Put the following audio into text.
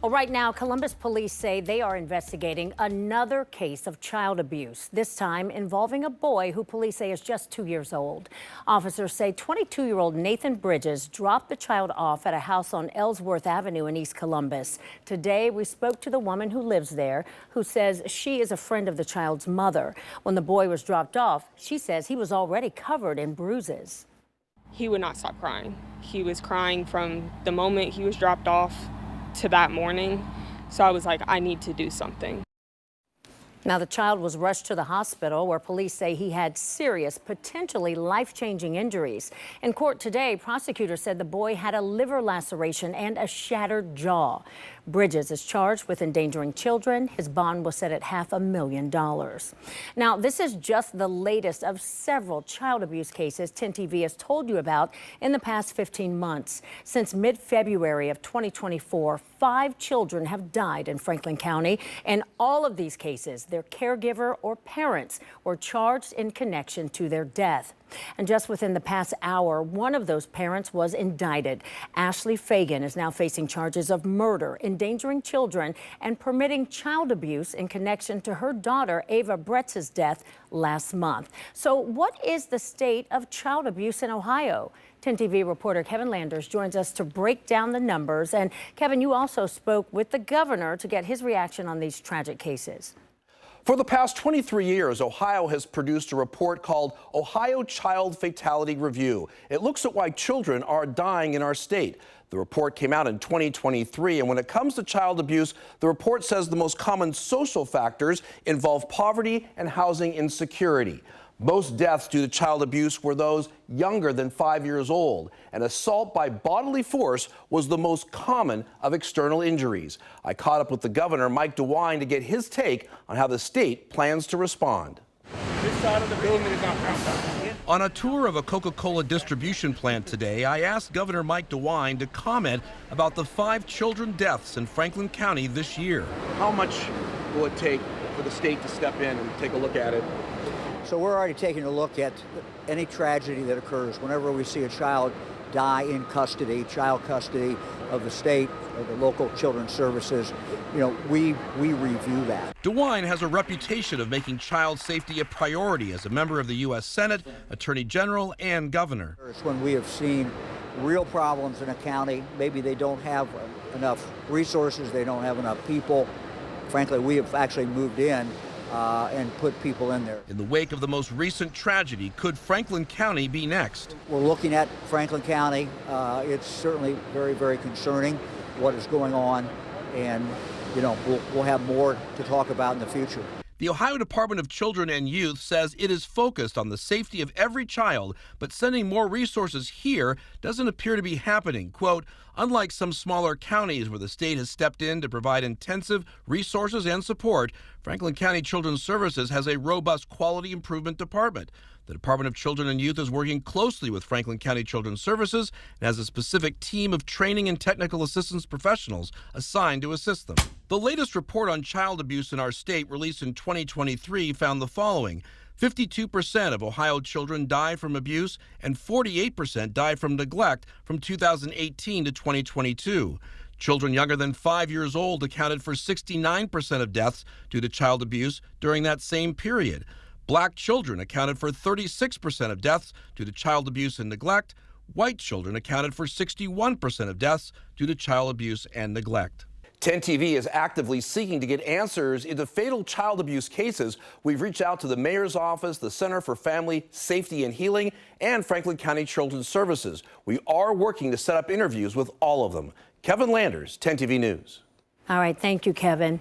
Well, right now, Columbus police say they are investigating another case of child abuse, this time involving a boy who police say is just 2 years old. Officers say 22-year-old Nathan Bridges dropped the child off at a house on Ellsworth Avenue in East Columbus. Today, we spoke to the woman who lives there, who says she is a friend of the child's mother. When the boy was dropped off, she says he was already covered in bruises. He would not stop crying. He was crying from the moment he was dropped off to that morning. So I was like, I need to do something. Now, the child was rushed to the hospital where police say he had serious, potentially life-changing injuries. In court today, prosecutors said the boy had a liver laceration and a shattered jaw. Bridges is charged with endangering children. His bond was set at $500,000. Now, this is just the latest of several child abuse cases 10 TV has told you about in the past 15 months. Since mid-February of 2024, 5 children have died in Franklin County. In all of these cases, their caregiver or parents were charged in connection to their death. And just within the past hour, one of those parents was indicted. Ashley Fagan is now facing charges of murder, endangering children, and permitting child abuse in connection to her daughter Ava Bretz's death last month. So what is the state of child abuse in Ohio? 10 TV reporter Kevin Landers joins us to break down the numbers. And Kevin, you also spoke with the governor to get his reaction on these tragic cases. For the past 23 years, Ohio has produced a report called Ohio Child Fatality Review. It looks at why children are dying in our state. The report came out in 2023, and when it comes to child abuse, the report says the most common social factors involve poverty and housing insecurity. Most deaths due to child abuse were those younger than 5 years old, and assault by bodily force was the most common of external injuries. I caught up with the governor, Mike DeWine, to get his take on how the state plans to respond. This side of the building is not outside. On a tour of a Coca-Cola distribution plant today, I asked Governor Mike DeWine to comment about the 5 children deaths in Franklin County this year. How much will it take for the state to step in and take a look at it? So we're already taking a look at any tragedy that occurs. Whenever we see a child die in custody, child custody of the state or the local children's services, we review that. DeWine has a reputation of making child safety a priority as a member of the U.S. Senate, Attorney General, and Governor. It's when we have seen real problems in a county. Maybe they don't have enough resources, they don't have enough people. Frankly, we have actually moved in and put people in there. In the wake of the most recent tragedy, could Franklin County be next? We're looking at Franklin County. It's certainly very, very concerning what is going on, and we'll have more to talk about in the future. The Ohio Department of Children and Youth says it is focused on the safety of every child, but sending more resources here doesn't appear to be happening. Quote, unlike some smaller counties where the state has stepped in to provide intensive resources and support, Franklin County Children's Services has a robust quality improvement department. The Department of Children and Youth is working closely with Franklin County Children's Services and has a specific team of training and technical assistance professionals assigned to assist them. The latest report on child abuse in our state, released in 2023, found the following. 52% of Ohio children die from abuse and 48% die from neglect from 2018 to 2022. Children younger than 5 years old accounted for 69% of deaths due to child abuse during that same period. Black children accounted for 36% of deaths due to child abuse and neglect. White children accounted for 61% of deaths due to child abuse and neglect. 10 TV is actively seeking to get answers into fatal child abuse cases. We've reached out to the mayor's office, the Center for Family Safety and Healing, and Franklin County Children's Services. We are working to set up interviews with all of them. Kevin Landers, 10 TV News. All right, thank you, Kevin.